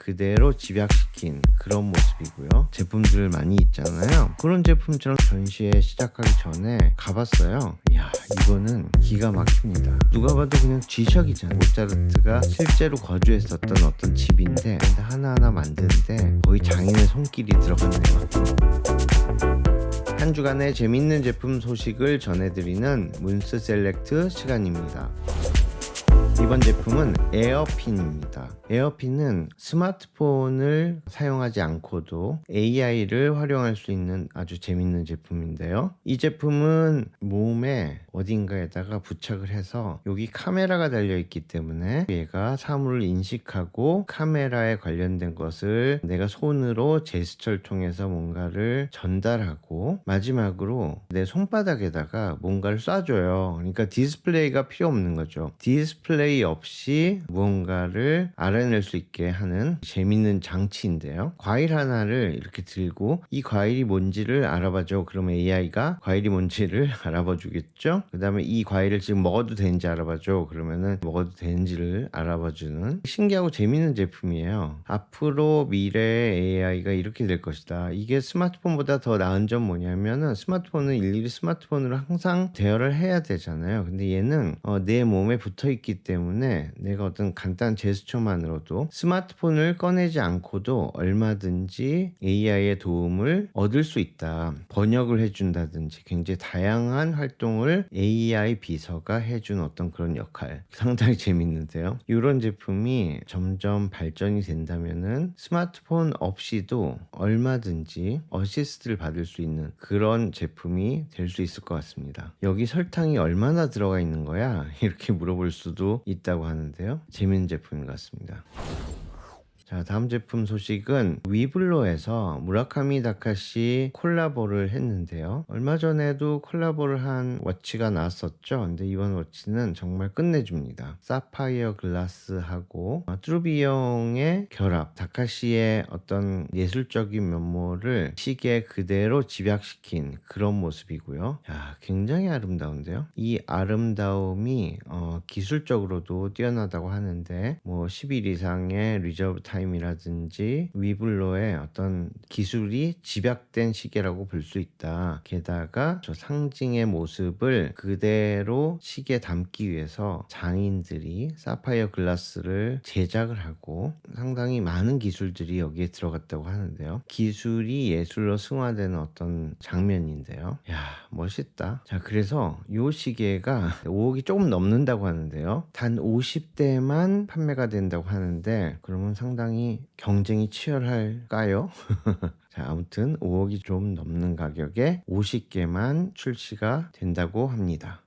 그대로 집약시킨 그런 모습이고요. 제품들 많이 있잖아요. 그런 제품처럼 전시회 시작하기 전에 가봤어요. 이야, 이거는 기가 막힙니다. 누가 봐도 그냥 G석이잖아요. 모차르트가 실제로 거주했었던 어떤 집인데 하나하나 만드는데 거의 장인의 손길이 들어갔네요. 한 주간의 재밌는 제품 소식을 전해드리는 문스 셀렉트 시간입니다. 이번 제품은 에어핀입니다. 에어핀은 스마트폰을 사용하지 않고도 AI를 활용할 수 있는 아주 재밌는 제품인데요. 이 제품은 몸에 어딘가에다가 부착을 해서 여기 카메라가 달려있기 때문에 얘가 사물을 인식하고 카메라에 관련된 것을 내가 손으로 제스처를 통해서 뭔가를 전달하고 마지막으로 내 손바닥에다가 뭔가를 쏴줘요. 그러니까 디스플레이가 필요 없는 거죠. 디스플레이 없이 무언가를 알아낼 수 있게 하는 재밌는 장치인데요. 과일 하나를 이렇게 들고 이 과일이 뭔지를 알아봐줘. 그러면 AI가 과일이 뭔지를 알아봐 주겠죠. 그 다음에 이 과일을 지금 먹어도 되는지 알아봐줘. 그러면은 먹어도 되는지를 알아봐 주는 신기하고 재밌는 제품이에요. 앞으로 미래의 AI가 이렇게 될 것이다. 이게 스마트폰보다 더 나은 점 뭐냐면은 스마트폰은 일일이 스마트폰으로 항상 대화를 해야 되잖아요. 근데 얘는 내 몸에 붙어 있기 때문에 내가 어떤 간단한 제스처만으로도 스마트폰을 꺼내지 않고도 얼마든지 AI의 도움을 얻을 수 있다. 번역을 해준다든지 굉장히 다양한 활동을 AI 비서가 해준 어떤 그런 역할. 상당히 재밌는데요. 이런 제품이 점점 발전이 된다면은 스마트폰 없이도 얼마든지 어시스트를 받을 수 있는 그런 제품이 될 수 있을 것 같습니다. 여기 설탕이 얼마나 들어가 있는 거야? 이렇게 물어볼 수도 있다고 하는데요. 재밌는 제품인 것 같습니다. 자, 다음 제품 소식은 위블로에서 무라카미 다카시 콜라보를 했는데요. 얼마 전에도 콜라보를 한 워치가 나왔었죠. 근데 이번 워치는 정말 끝내줍니다. 사파이어 글라스하고 트루비용의 결합, 다카시의 어떤 예술적인 면모를 시계 그대로 집약시킨 그런 모습이고요. 야, 굉장히 아름다운데요. 이 아름다움이 기술적으로도 뛰어나다고 하는데 10일 이상의 리저브 타임이라든지 위블로의 어떤 기술이 집약된 시계라고 볼 수 있다. 게다가 저 상징의 모습을 그대로 시계에 담기 위해서 장인들이 사파이어 글라스를 제작을 하고 상당히 많은 기술들이 여기에 들어갔다고 하는데요. 기술이 예술로 승화되는 어떤 장면인데요. 야, 멋있다. 자, 그래서 이 시계가 5억이 조금 넘는다고 하는데요. 단 50대만 판매가 된다고 하는데 그러면 상당히 경쟁이 치열할까요? 자, 아무튼 5억이 좀 넘는 가격에 50개만 출시가 된다고 합니다.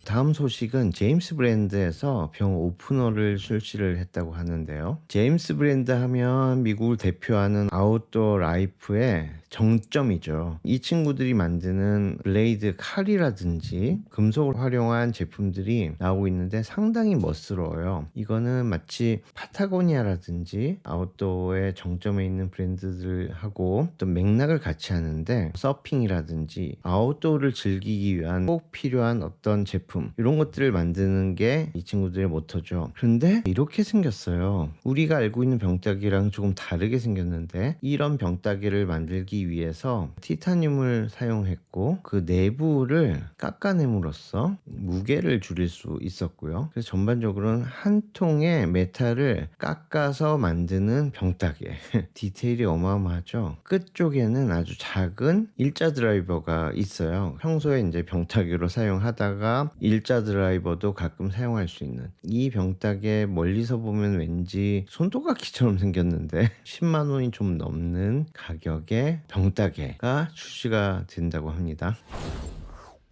다음 소식은 제임스 브랜드에서 병 오프너를 출시를 했다고 하는데요. 제임스 브랜드 하면 미국을 대표하는 아웃도어 라이프의 정점이죠. 이 친구들이 만드는 블레이드 칼이라든지 금속을 활용한 제품들이 나오고 있는데 상당히 멋스러워요. 이거는 마치 파타고니아라든지 아웃도어의 정점에 있는 브랜드들하고 또 맥락을 같이 하는데 서핑이라든지 아웃도어를 즐기기 위한 꼭 필요한 어떤 제품 이런 것들을 만드는 게 이 친구들의 모토죠. 그런데 이렇게 생겼어요. 우리가 알고 있는 병따개랑 조금 다르게 생겼는데 이런 병따개를 만들기 위해서 티타늄을 사용했고 그 내부를 깎아냄으로써 무게를 줄일 수 있었고요. 그래서 전반적으로는 한 통의 메탈을 깎아서 만드는 병따개 디테일이 어마어마하죠. 끝쪽에는 아주 작은 일자 드라이버가 있어요. 평소에 이제 병따개로 사용하다가 일자 드라이버도 가끔 사용할 수 있는 이 병따개 멀리서 보면 왠지 손톱깎이처럼 생겼는데 10만 원이 좀 넘는 가격의 병따개가 출시가 된다고 합니다.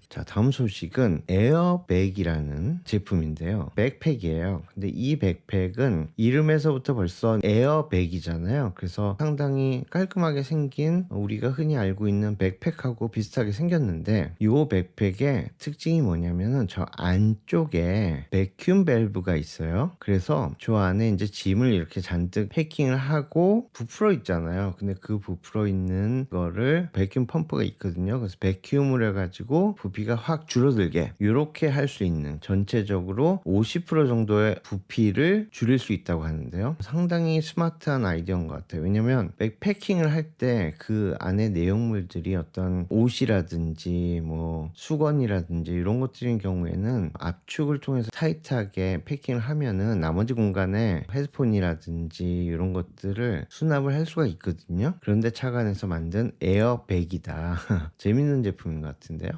자, 다음 소식은 에어백이라는 제품인데요. 백팩이에요. 근데 이 백팩은 이름에서부터 벌써 에어백이잖아요. 그래서 상당히 깔끔하게 생긴 우리가 흔히 알고 있는 백팩하고 비슷하게 생겼는데 이 백팩의 특징이 뭐냐면은 저 안쪽에 베큐um 밸브가 있어요. 그래서 저 안에 이제 짐을 이렇게 잔뜩 패킹을 하고 부풀어 있잖아요. 근데 그 부풀어 있는 거를 베큐um 펌프가 있거든요. 그래서 베큐um을 해가지고 부피 부피가 확 줄어들게 이렇게 할 수 있는, 전체적으로 50% 정도의 부피를 줄일 수 있다고 하는데요. 상당히 스마트한 아이디어인 것 같아요. 왜냐면 백패킹을 할 때 그 안에 내용물들이 어떤 옷이라든지 뭐 수건이라든지 이런 것들인 경우에는 압축을 통해서 타이트하게 패킹을 하면은 나머지 공간에 헤드폰이라든지 이런 것들을 수납을 할 수가 있거든요. 그런데 차관에서 만든 에어백이다. 재밌는 제품인 것 같은데요.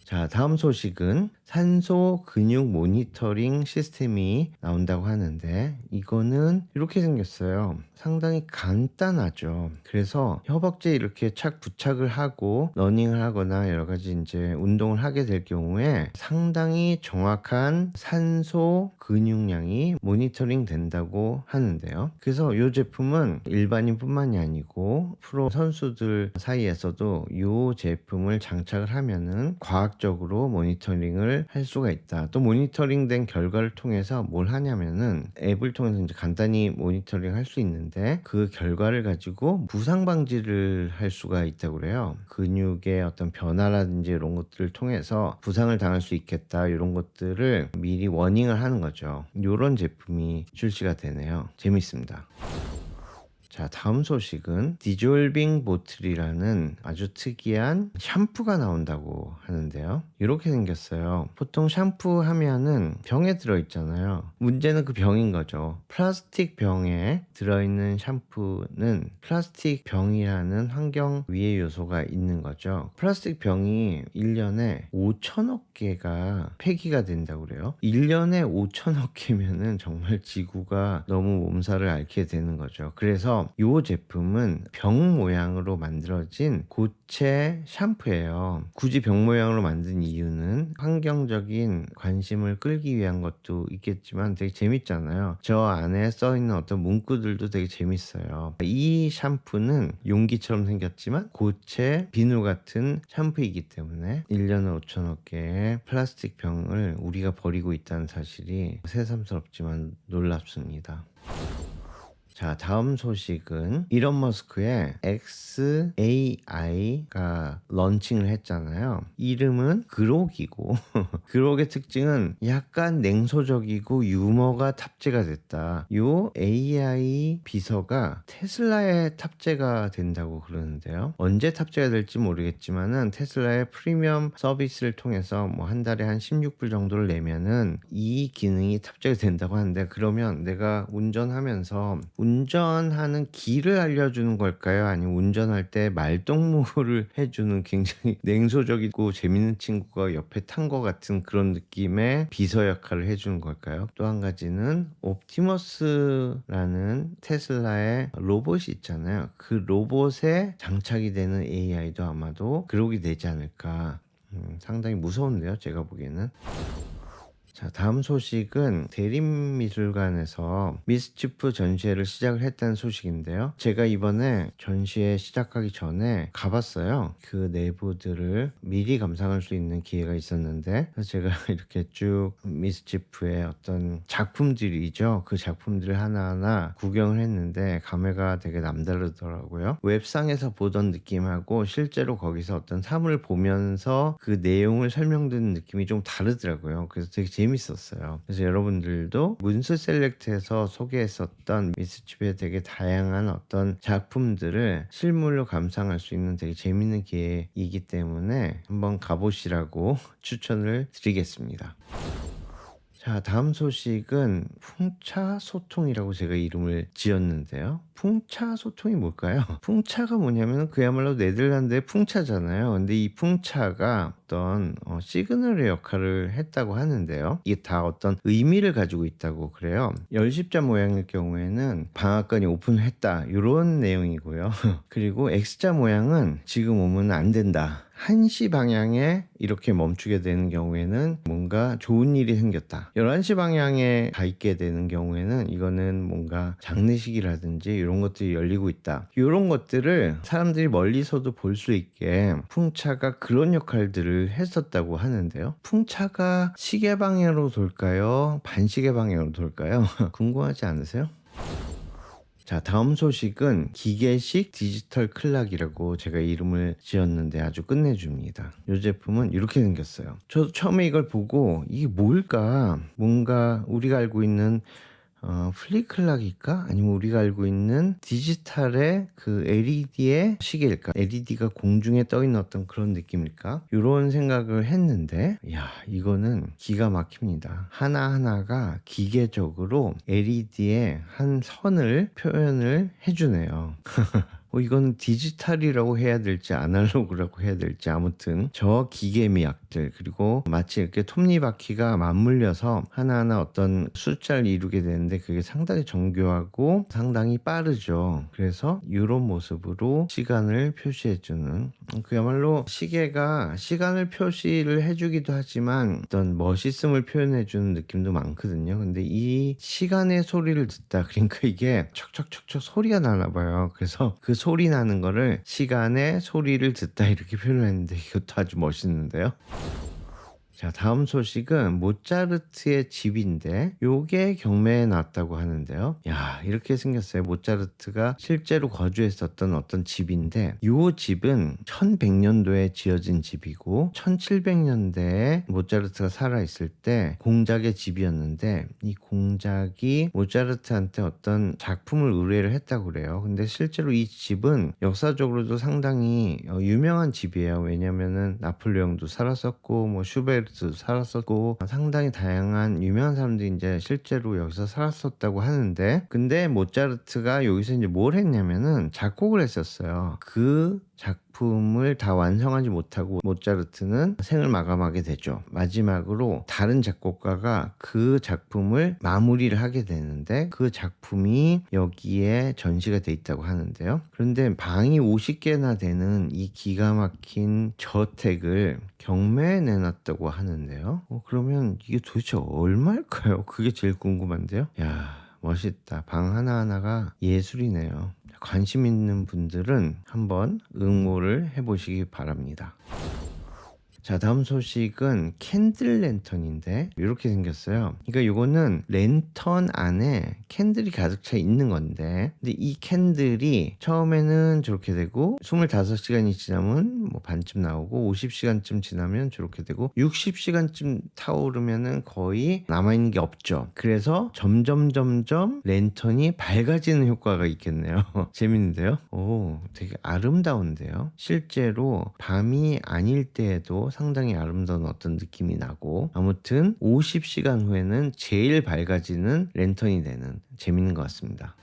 자, 다음 소식은 산소 근육 모니터링 시스템이 나온다고 하는데, 이거는 이렇게 생겼어요. 상당히 간단하죠. 그래서 허벅지에 이렇게 착 부착을 하고 러닝을 하거나 여러 가지 이제 운동을 하게 될 경우에 상당히 정확한 산소 근육량이 모니터링 된다고 하는데요. 그래서 이 제품은 일반인뿐만이 아니고 프로 선수들 사이에서도 이 제품을 장착을 하면은 과학적으로 모니터링을 할 수가 있다. 또 모니터링 된 결과를 통해서 뭘 하냐면은 앱을 통해서 이제 간단히 모니터링 할 수 있는데, 그 결과를 가지고 부상 방지를 할 수가 있다고 그래요. 근육의 어떤 변화라든지 이런 것들을 통해서 부상을 당할 수 있겠다, 이런 것들을 미리 워닝을 하는 거죠. 이런 제품이 출시가 되네요. 재밌습니다. 자, 다음 소식은 디졸빙 보틀이라는 아주 특이한 샴푸가 나온다고 하는데요. 이렇게 생겼어요. 보통 샴푸 하면은 병에 들어있잖아요. 문제는 그 병인 거죠. 플라스틱 병에 들어있는 샴푸는 플라스틱 병이라는 환경 위해 요소가 있는 거죠. 플라스틱 병이 1년에 5천억 개가 폐기가 된다고 그래요. 1년에 5천억 개면은 정말 지구가 너무 몸살을 앓게 되는 거죠. 그래서 이 제품은 병 모양으로 만들어진 고체 샴푸예요. 굳이 병 모양으로 만든 이유는 환경적인 관심을 끌기 위한 것도 있겠지만 되게 재밌잖아요. 저 안에 써있는 어떤 문구들도 되게 재밌어요. 이 샴푸는 용기처럼 생겼지만 고체 비누 같은 샴푸이기 때문에 1년에 5천억 개의 플라스틱 병을 우리가 버리고 있다는 사실이 새삼스럽지만 놀랍습니다. 자, 다음 소식은 일론 머스크의 XAI가 런칭을 했잖아요. 이름은 그록이고 그록의 특징은 약간 냉소적이고 유머가 탑재가 됐다. 요 AI 비서가 테슬라에 탑재가 된다고 그러는데요. 언제 탑재가 될지 모르겠지만은 테슬라의 프리미엄 서비스를 통해서 뭐 한 달에 한 16불 정도를 내면은 이 기능이 탑재가 된다고 하는데, 그러면 내가 운전하는 길을 알려주는 걸까요? 아니면 운전할 때 말동무를 해주는 굉장히 냉소적이고 재밌는 친구가 옆에 탄 것 같은 그런 느낌의 비서 역할을 해주는 걸까요? 또 한 가지는 옵티머스라는 테슬라의 로봇이 있잖아요. 그 로봇에 장착이 되는 AI도 아마도 그러게 되지 않을까. 상당히 무서운데요, 제가 보기에는. 자, 다음 소식은 대림미술관에서 미스치프 전시회를 시작을 했다는 소식인데요. 제가 이번에 전시회 시작하기 전에 가봤어요. 그 내부들을 미리 감상할 수 있는 기회가 있었는데, 제가 이렇게 쭉 미스치프의 어떤 작품들이죠. 그 작품들을 하나하나 구경을 했는데 감회가 되게 남다르더라고요. 웹상에서 보던 느낌하고 실제로 거기서 어떤 사물을 보면서 그 내용을 설명드는 느낌이 좀 다르더라고요. 그래서 되게 재밌었어요. 그래서 여러분들도 문스 셀렉트에서 소개했었던 미스칩의 되게 다양한 어떤 작품들을 실물로 감상할 수 있는 되게 재밌는 기회이기 때문에 한번 가보시라고 추천을 드리겠습니다. 자, 다음 소식은 풍차소통이라고 제가 이름을 지었는데요. 풍차소통이 뭘까요? 풍차가 뭐냐면 그야말로 네덜란드의 풍차잖아요. 근데 이 풍차가 어떤 시그널의 역할을 했다고 하는데요. 이게 다 어떤 의미를 가지고 있다고 그래요. 열십자 모양일 경우에는 방앗간이 오픈을 했다, 이런 내용이고요. 그리고 X자 모양은 지금 오면 안 된다, 1시 방향에 이렇게 멈추게 되는 경우에는 뭔가 좋은 일이 생겼다. 11시 방향에 가 있게 되는 경우에는 이거는 뭔가 장례식이라든지 이런 것들이 열리고 있다. 이런 것들을 사람들이 멀리서도 볼 수 있게 풍차가 그런 역할들을 했었다고 하는데요. 풍차가 시계 방향으로 돌까요? 반시계 방향으로 돌까요? 궁금하지 않으세요? 자, 다음 소식은 기계식 디지털 클락이라고 제가 이름을 지었는데 아주 끝내줍니다. 이 제품은 이렇게 생겼어요. 저도 처음에 이걸 보고 이게 뭘까? 뭔가 우리가 알고 있는 플리클락일까? 아니면 우리가 알고 있는 디지털의 그 LED의 시계일까? LED가 공중에 떠 있는 어떤 그런 느낌일까? 이런 생각을 했는데, 야, 이거는 기가 막힙니다. 하나하나가 기계적으로 LED의 한 선을 표현을 해주네요. 이건 디지털이라고 해야 될지 아날로그라고 해야 될지 아무튼 저 기계 미학들 그리고 마치 이렇게 톱니바퀴가 맞물려서 하나하나 어떤 숫자를 이루게 되는데 그게 상당히 정교하고 상당히 빠르죠. 그래서 이런 모습으로 시간을 표시해주는 그야말로 시계가 시간을 표시를 해주기도 하지만 어떤 멋있음을 표현해주는 느낌도 많거든요. 근데 이 시간의 소리를 듣다 그러니까 이게 척척척척 소리가 나나 봐요. 그래서 그 소리 나는 거를 시간의 소리를 듣다 이렇게 표현했는데 이것도 아주 멋있는데요. 자, 다음 소식은 모차르트의 집인데 요게 경매에 났다고 하는데요. 야, 이렇게 생겼어요. 모차르트가 실제로 거주했었던 어떤 집인데 요 집은 1100년도에 지어진 집이고 1700년대에 모차르트가 살아있을 때 공작의 집이었는데 이 공작이 모차르트한테 어떤 작품을 의뢰를 했다고 그래요. 근데 실제로 이 집은 역사적으로도 상당히 유명한 집이에요. 왜냐면은 나폴레옹도 살았었고 뭐 슈베르트 살았었고 상당히 다양한 유명한 사람들이 이제 실제로 여기서 살았었다고 하는데 근데 모차르트가 여기서 이제 뭘 했냐면은 작곡을 했었어요. 그 작품을 다 완성하지 못하고 모차르트는 생을 마감하게 되죠. 마지막으로 다른 작곡가가 그 작품을 마무리를 하게 되는데 그 작품이 여기에 전시가 돼 있다고 하는데요. 그런데 방이 50개나 되는 이 기가 막힌 저택을 경매에 내놨다고 하는데요. 그러면 이게 도대체 얼마일까요? 그게 제일 궁금한데요. 야, 멋있다. 방 하나하나가 예술이네요. 관심 있는 분들은 한번 응모를 해보시기 바랍니다. 자, 다음 소식은 캔들 랜턴인데 이렇게 생겼어요. 그러니까 이거는 랜턴 안에 캔들이 가득 차 있는 건데 근데 이 캔들이 처음에는 저렇게 되고 25시간이 지나면 뭐 반쯤 나오고 50시간쯤 지나면 저렇게 되고 60시간쯤 타오르면은 거의 남아있는 게 없죠. 그래서 점점 랜턴이 밝아지는 효과가 있겠네요. 재밌는데요? 오, 되게 아름다운데요. 실제로 밤이 아닐 때에도 상당히 아름다운 어떤 느낌이 나고 아무튼 50시간 후에는 제일 밝아지는 랜턴이 되는 재밌는 것 같습니다.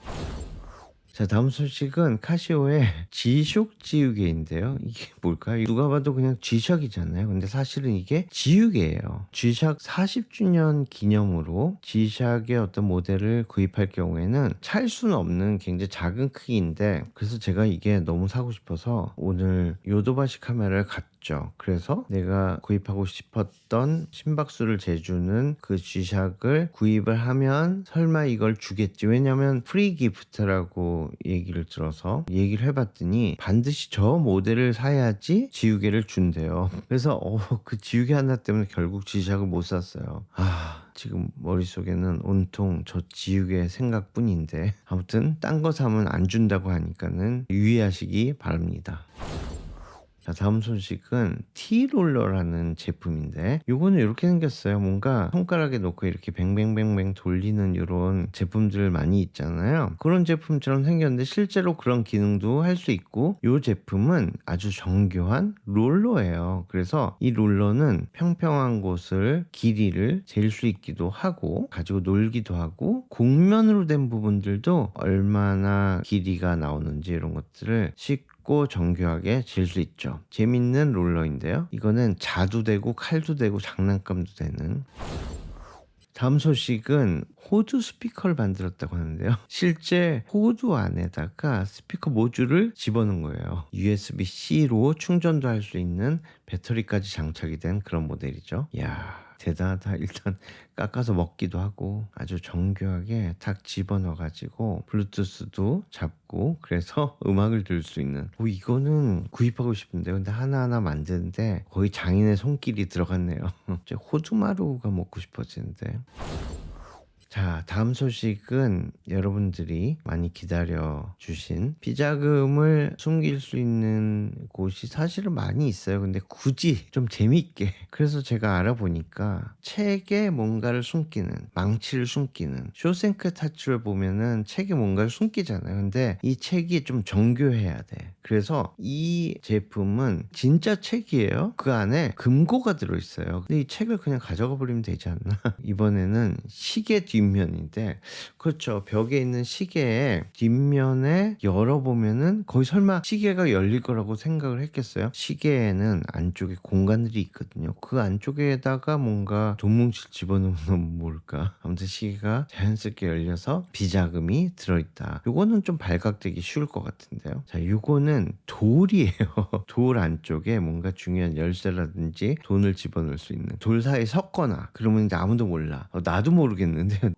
자, 다음 소식은 카시오의 G쇼크 지우개인데요. 이게 뭘까요? 누가 봐도 그냥 G샥이잖아요. 근데 사실은 이게 지우개예요. G샥 40주년 기념으로 G샥의 어떤 모델을 구입할 경우에는 찰 수는 없는 굉장히 작은 크기인데 그래서 제가 이게 너무 사고 싶어서 오늘 요도바시 카메라를 갔죠. 그래서 내가 구입하고 싶었던 심박수를 재주는 그 G샥을 구입을 하면 설마 이걸 주겠지. 왜냐면 프리 기프트라고 얘기를 들어서 얘기를 해봤더니 반드시 저 모델을 사야지 지우개를 준대요. 그래서 그 지우개 하나 때문에 결국 G샥을 못 샀어요. 지금 머릿속에는 온통 저 지우개 생각뿐인데 아무튼 딴 거 사면 안 준다고 하니까는 유의하시기 바랍니다. 자, 다음 소식은 T롤러라는 제품인데 요거는 이렇게 생겼어요. 뭔가 손가락에 놓고 이렇게 뱅뱅뱅뱅 돌리는 이런 제품들 많이 있잖아요. 그런 제품처럼 생겼는데 실제로 그런 기능도 할 수 있고 요 제품은 아주 정교한 롤러예요. 그래서 이 롤러는 평평한 곳을 길이를 잴 수 있기도 하고 가지고 놀기도 하고 곡면으로 된 부분들도 얼마나 길이가 나오는지 이런 것들을 쉽고 정교하게 잴 수 있죠. 재밌는 롤러인데요. 이거는 자도 되고 칼도 되고 장난감도 되는. 다음 소식은 호두 스피커를 만들었다고 하는데요. 실제 호두 안에다가 스피커 모듈을 집어넣은 거예요. USB-C로 충전도 할 수 있는 배터리까지 장착이 된 그런 모델이죠. 이야, 대단하다. 일단 깎아서 먹기도 하고 아주 정교하게 탁 집어넣어가지고 블루투스도 잡고 그래서 음악을 들을 수 있는 이거는 구입하고 싶은데 근데 하나하나 만드는데 거의 장인의 손길이 들어갔네요. 호두마루가 먹고 싶어지는데. 자, 다음 소식은 여러분들이 많이 기다려 주신 비자금을 숨길 수 있는 곳이 사실은 많이 있어요. 근데 굳이 좀 재밌게, 그래서 제가 알아보니까 책에 뭔가를 숨기는, 망치를 숨기는, 쇼생크 타츠를 보면은 책에 뭔가를 숨기잖아요. 근데 이 책이 좀 정교해야 돼. 그래서 이 제품은 진짜 책이에요. 그 안에 금고가 들어있어요. 근데 이 책을 그냥 가져가 버리면 되지 않나? 이번에는 시계 뒷면인데, 그렇죠, 벽에 있는 시계의 뒷면에 열어보면은 거의 설마 시계가 열릴 거라고 생각을 했겠어요? 시계에는 안쪽에 공간들이 있거든요. 그 안쪽에다가 뭔가 돈뭉치를 집어넣으면 뭘까? 아무튼 시계가 자연스럽게 열려서 비자금이 들어있다. 요거는 좀 발각되기 쉬울 것 같은데요. 자, 요거는 돌이에요. 돌 안쪽에 뭔가 중요한 열쇠라든지 돈을 집어넣을 수 있는, 돌 사이에 섞거나 그러면 이제 아무도 몰라. 나도 모르겠는데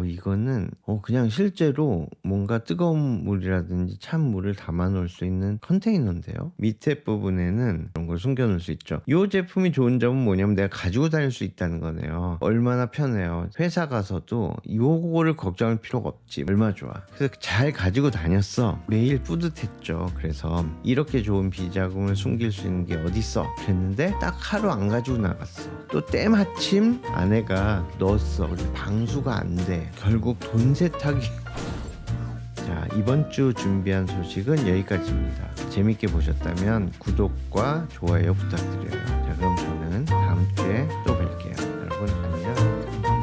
이거는 그냥 실제로 뭔가 뜨거운 물이라든지 찬 물을 담아 놓을 수 있는 컨테이너인데요. 밑에 부분에는 그런 걸 숨겨 놓을 수 있죠. 이 제품이 좋은 점은 뭐냐면 내가 가지고 다닐 수 있다는 거네요. 얼마나 편해요. 회사 가서도 요거를 걱정할 필요가 없지. 얼마나 좋아. 그래서 잘 가지고 다녔어. 매일 뿌듯했죠. 그래서 이렇게 좋은 비자금을 숨길 수 있는 게 어딨어? 그랬는데 딱 하루 안 가지고 나갔어. 또 때마침 아내가 넣었어. 근데 방수가 안 돼. 결국 돈 세탁이. 자, 이번 주 준비한 소식은 여기까지입니다. 재밌게 보셨다면 구독과 좋아요 부탁드려요. 자, 그럼 저는 다음 주에 또 뵐게요. 여러분 안녕.